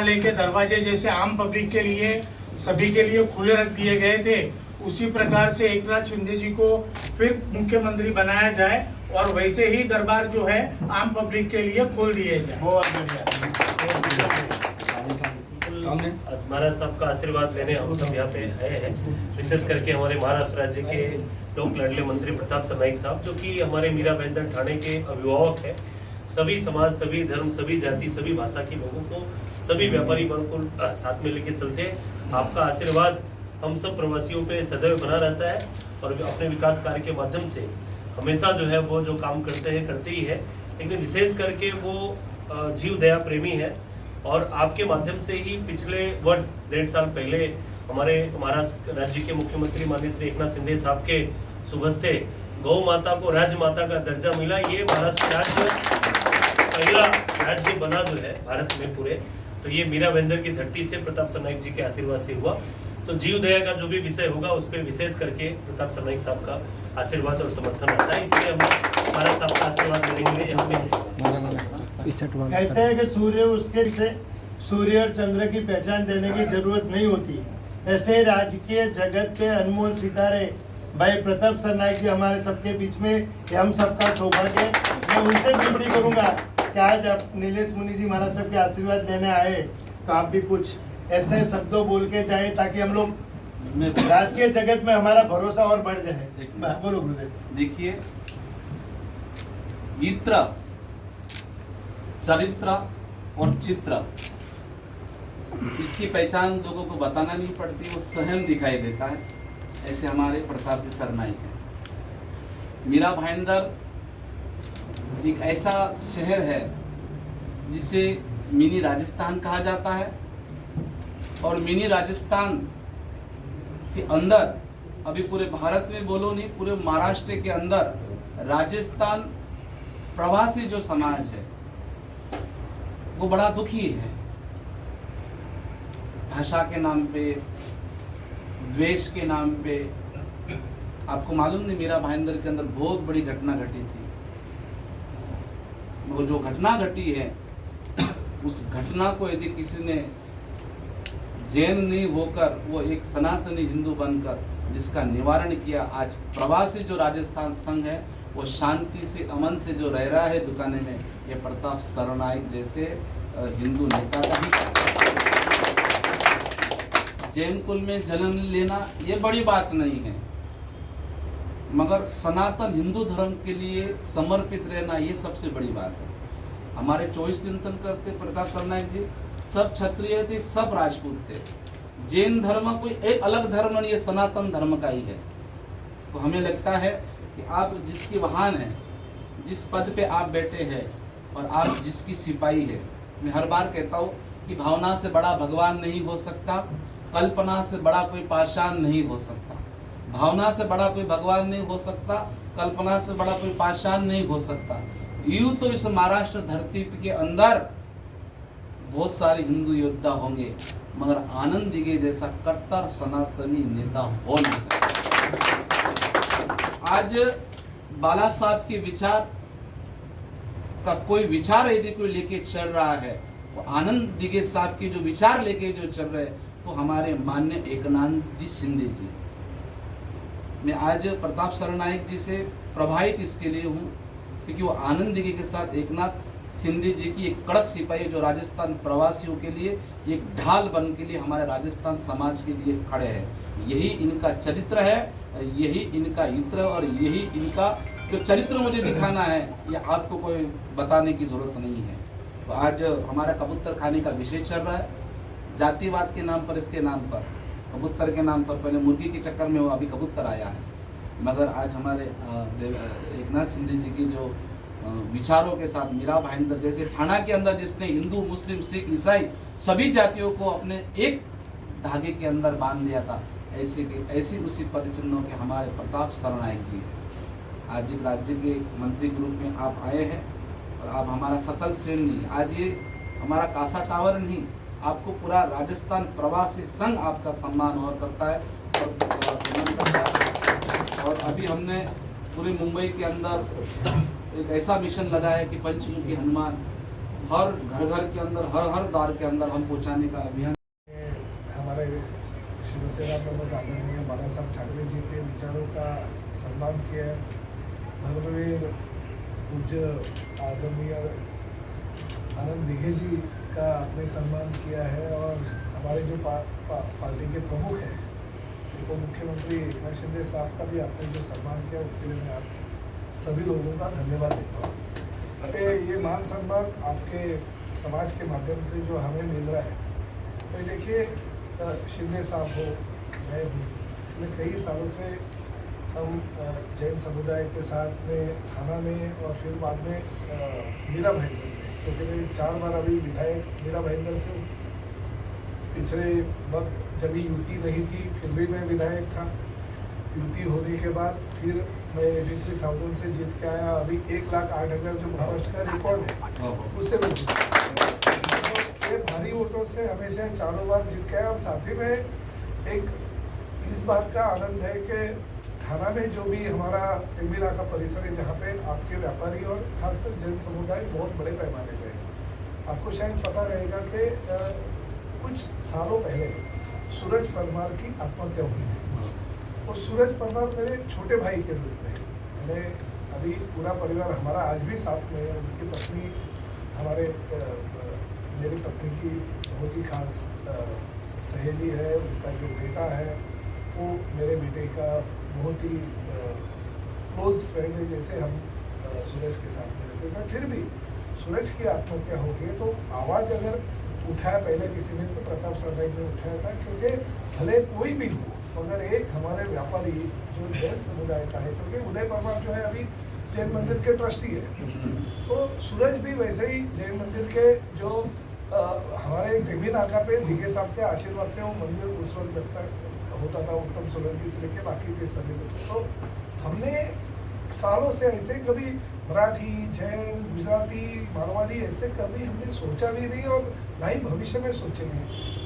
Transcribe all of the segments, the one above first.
मंत्रालय के दरवाजे जैसे आम पब्लिक के लिए सभी के लिए खुले रख दिए गए थे, उसी प्रकार से एकनाथ शिंदे जी को फिर मुख्यमंत्री बनाया जाए और वैसे ही दरबार जो है आम पब्लिक के लिए खोल दिए जाए। बहुत बढ़िया। महाराज साहब का आशीर्वाद लेने हम सब यहाँ पे आए हैं, विशेष करके हमारे महाराष्ट्र राज्य के लोक लाडले मंत्री प्रताप सरनाईक साहब, जो कि हमारे मीरा भाईंदर ठाणे के अभिभावक हैं। सभी समाज, सभी धर्म, सभी जाति, सभी भाषा के लोगों को, सभी व्यापारी वर्ग को साथ में लेके चलते हैं। आपका आशीर्वाद हम सब प्रवासियों पे सदैव बना रहता है और अपने विकास कार्य के माध्यम से हमेशा जो है वो जो काम करते ही है, लेकिन विशेष करके वो जीव दया प्रेमी है। और आपके माध्यम से ही पिछले वर्ष 1.5 साल पहले हमारे महाराष्ट्र राज्य के मुख्यमंत्री माननीय श्री एकनाथ शिंदे साहब के शुभ से गौ माता को राजमाता का दर्जा मिला। ये महाराष्ट्र राज्य पहला राज्य बना जो है भारत में पूरे, तो ये मीरा भाईंदर की धरती से प्रताप सरनाईक जी के आशीर्वाद से हुआ। तो जीव दया का जो भी विषय होगा उस पर विशेष करके प्रताप सरनाईक साहब का आशीर्वाद और समर्थन रहता है, इसलिए हम महाराज साहब का आशीर्वाद लेने के लिए यहाँ पे कहते हैं कि सूर्य उसके से सूर्य और चंद्र की पहचान देने की जरूरत नहीं होती। ऐसे राजकीय जगत के अनमोल सितारे भाई प्रताप सरनाईक जी हमारे सबके बीच में, ये हम सबका सौभाग्य। मैं उनसे विनती करूंगा कि आज आप नीलेश मुनि जी महाराज साहब के आशीर्वाद लेने आए तो आप भी कुछ ऐसे शब्दों बोल के जाए ताकि हम लोग राजकीय जगत में हमारा भरोसा और बढ़ जाए। बोलो गुरुदेव। देखिए, मित्र, चरित्र और चित्र, इसकी पहचान लोगों को बताना नहीं पड़ती, वो स्वयं दिखाई देता है। ऐसे हमारे प्रताप जी सरनाईक हैं। मीरा भाईंदर एक ऐसा शहर है जिसे मिनी राजस्थान कहा जाता है, और मिनी राजस्थान के अंदर अभी पूरे भारत में बोलो नहीं, पूरे महाराष्ट्र के अंदर राजस्थान प्रवासी जो समाज है वो बड़ा दुखी है। भाषा के नाम पे, द्वेष के नाम पे। आपको मालूम नहीं, मीरा भाईंदर के अंदर बहुत बड़ी घटना घटी थी। वो जो घटना घटी है, उस घटना को यदि किसी ने जैन नहीं होकर वो एक सनातनी हिंदू बनकर जिसका निवारण किया, आज प्रवासी जो राजस्थान संघ है वो शांति से, अमन से जो रह रहा है दुकाने में, ये प्रताप सरनाईक जैसे हिंदू नेता का ही। जैन कुल में जन्म लेना ये बड़ी बात नहीं है, मगर सनातन हिंदू धर्म के लिए समर्पित रहना ये सबसे बड़ी बात है। हमारे 24 दिन तक करते प्रताप सरनाईक जी सब क्षत्रिय थे, सब राजपूत थे। जैन धर्म कोई एक अलग धर्म नहीं, ये सनातन धर्म का ही है। तो हमें लगता है कि आप जिसकी वाहन है, जिस पद पे आप बैठे हैं और आप जिसकी सिपाही है, मैं हर बार कहता हूँ कि भावना से बड़ा भगवान नहीं हो सकता, कल्पना से बड़ा कोई पाषाण नहीं हो सकता। भावना से बड़ा कोई भगवान नहीं हो सकता, कल्पना से बड़ा कोई पाषाण नहीं हो सकता। यूं तो इस महाराष्ट्र धरती के अंदर बहुत सारे हिंदू योद्धा होंगे, मगर आनंद दिघे जैसा कट्टर सनातनी नेता हो नहीं सकता। आज बाला साहब के विचार का कोई विचार यदि कोई लेके चल रहा है, वो आनंद दिघे साहब के जो विचार लेके जो चल रहे हैं, तो हमारे माननीय एकनाथ जी शिंदे जी। मैं आज प्रताप सरनाईक जी से प्रभावित इसके लिए हूँ क्योंकि वो आनंद दिघे के साथ एकनाथ शिंदे जी की एक कड़क सिपाही जो राजस्थान प्रवासियों के लिए एक ढाल बन के लिए हमारे राजस्थान समाज के लिए खड़े हैं। यही इनका चरित्र है, यही इनका हित्र, और यही इनका जो चरित्र मुझे दिखाना है, ये आपको कोई बताने की जरूरत नहीं है। तो आज हमारा कबूतर खाने का विषय चल रहा है, जातिवाद के नाम पर, इसके नाम पर, कबूतर के नाम पर। पहले मुर्गी के चक्कर में वो अभी कबूतर आया है, मगर आज हमारे एकनाथ शिंदे जी की जो विचारों के साथ मीरा भाईंदर जैसे ठाणा के अंदर जिसने हिंदू, मुस्लिम, सिख, ईसाई सभी जातियों को अपने एक धागे के अंदर बांध दिया था, ऐसी उसी पदचिन्हों के हमारे प्रताप सरनाईक जी। आज एक राज्य के मंत्री के रूप में आप आए हैं और आप हमारा सकल श्रेणी, आज ये हमारा कासा टावर नहीं, आपको पूरा राजस्थान प्रवासी संघ आपका सम्मान और करता है और अभी हमने पूरे मुंबई के अंदर एक ऐसा मिशन लगा है कि पंचमुखी हनुमान हर घर के अंदर, हर द्वार के अंदर हम पहुंचाने का अभियान। हमारे शिवसेना प्रमुख आदरणीय बाला साहब ठाकरे जी के विचारों का सम्मान किया है। धर्मवीर पूज्य आदरणीय आनंद दिघे जी का आपने सम्मान किया है, और हमारे जो पार्टी के प्रमुख हैं उप मुख्यमंत्री एकनाथ शिंदे साहब का भी आपने जो सम्मान किया उसके लिए मैं आप सभी लोगों का धन्यवाद देता हूँ। ये मान सम्मान आपके समाज के माध्यम से जो हमें मिल रहा है, तो देखिए शिंदे साहब हो, मैं हूँ, पिछले कई सालों से हम जैन समुदाय के साथ में थाना में और फिर बाद में मीरा भाईंदर में, क्योंकि मैं 4 बार अभी विधायक मीरा भाईंदर से पिछले वक्त जब युति नहीं थी फिर भी मैं विधायक था। युति होने के बाद फिर मैं 83,000 से जीत के आया। अभी 1,08,000 जो महाराष्ट्र का रिकॉर्ड है उससे मैं जीता। ये भारी वोटों से हमेशा 4 बार जीत के आया। और साथ ही में एक इस बात का आनंद है कि थाना में जो भी हमारा टेम्बिरा का परिसर है, जहाँ पे आपके व्यापारी और खासकर जैन समुदाय बहुत बड़े पैमाने पे है। आपको शायद पता रहेगा कि कुछ सालों पहले सूरज परमार की आत्महत्या हुई थी, और सूरज परमार मेरे छोटे भाई के रूप में, मैंने अभी पूरा परिवार हमारा आज भी साथ में है। उनकी पत्नी हमारे मेरी पत्नी की बहुत ही खास सहेली है। उनका जो बेटा है वो मेरे बेटे का बहुत ही क्लोज फ्रेंड है। जैसे हम सूरज के साथ में रहते हैं, फिर भी सूरज की आत्महत्या हो गई तो आवाज़ अगर उठाया पहले किसी ने तो प्रताप सरनाईक ने उठाया था, क्योंकि भले कोई भी हो मगर एक हमारे व्यापारी जो जैन समुदाय का है, क्योंकि उदय परमार जो है अभी जैन मंदिर के ट्रस्टी है, तो सूरज भी वैसे ही जैन मंदिर के जो हमारे टेमी नाका पे दिघे साहब के आशीर्वाद से वो मंदिर उस वक्त जब तक होता था उत्तम सोलंकी से लेके बाकी के सभी लोग, तो हमने सालों से ऐसे कभी मराठी, जैन, गुजराती, मारवाड़ी ऐसे कभी हमने सोचा भी नहीं और ना ही भविष्य में सोचेंगे।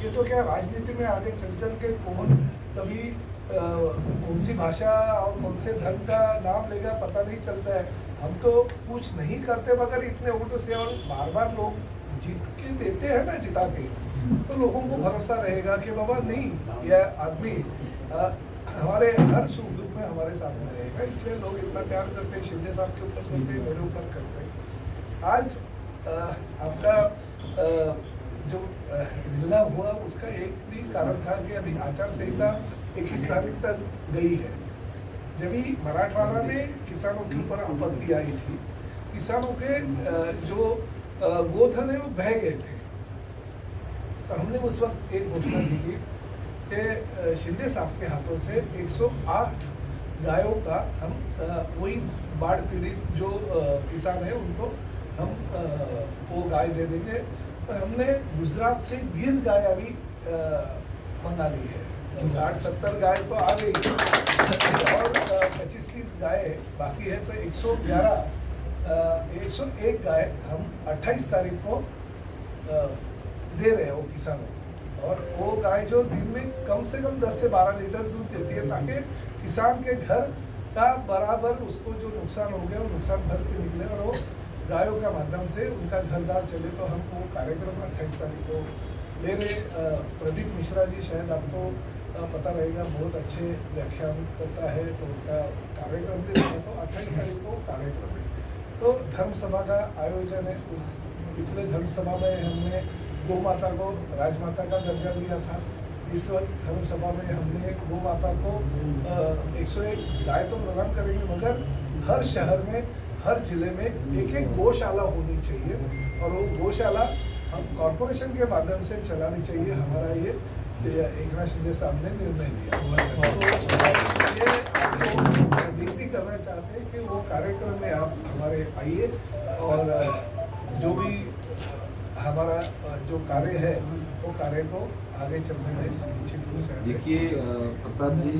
ये तो क्या राजनीति में आगे चल के कौन कभी कौन सी भाषा और कौन से धर्म का नाम लेगा पता नहीं चलता है। हम तो कुछ नहीं करते मगर इतने वोटों से, और बार बार लोग जीत के देते हैं ना, जिता के, तो लोगों को भरोसा रहेगा कि बाबा नहीं यह आदमी हमारे हर सुख दुख में हमारे साथ में रहेगा। इसलिए लोग इतना प्यार करते हैं, शिंदे साहब के ऊपर करते हैं, मेरे ऊपर करते हैं। आज आपका जो मिलना हुआ उसका एक भी कारण था कि अभी आचार संहिता 21 तारीख तक गई है। जब भी मराठवाड़ा में किसानों के ऊपर आपत्ति आई थी, किसानों के जो गोधन है वो बह गए थे, तो हमने उस वक्त एक घोषणा की थी कि शिंदे साहब के हाथों से 108 गायों का हम वही बाढ़ पीड़ित जो किसान है उनको हम वो गाय दे देंगे। तो हमने गुजरात से गिर गाय अभी मंगा ली है, 60-70 गाय तो आ गई और 25-30 गाय बाकी है, तो 101 गाय हम 28 तारीख को दे रहे हैं वो किसानों को। और वो गाय जो दिन में कम से कम 10 से 12 लीटर दूध देती है, ताकि किसान के घर का बराबर उसको जो नुकसान हो गया वो नुकसान भर के निकले और वो गायों का माध्यम से उनका घरदार चले। तो हम वो कार्यक्रम 28 तारीख को ले रहे। प्रदीप मिश्रा जी शायद आपको पता रहेगा, बहुत अच्छे व्याख्यान करता है, तो उनका कार्यक्रम भी है, तो 28 तारीख को कार्यक्रम है। तो धर्म सभा का आयोजन है। उस पिछले धर्म सभा में हमने गौ माता को राजमाता का दर्जा दिया था। इस वक्त धर्म सभा में हमने गौ माता को 101 गाय तो प्रदान करेंगे, मगर हर शहर में हर जिले में एक गौशाला होनी चाहिए, और वो गौशाला हम कॉरपोरेशन के माध्यम से चलानी चाहिए। हमारा ये एकनाथ शिंदे साहब ने निर्णय लिया। तो ये विनती करना चाहते हैं कि वो कार्यक्रम में आप हमारे आइए, और जो भी हमारा जो कार्य है वो कार्य को आगे चलने में निश्चित रूप से। देखिए प्रताप जी,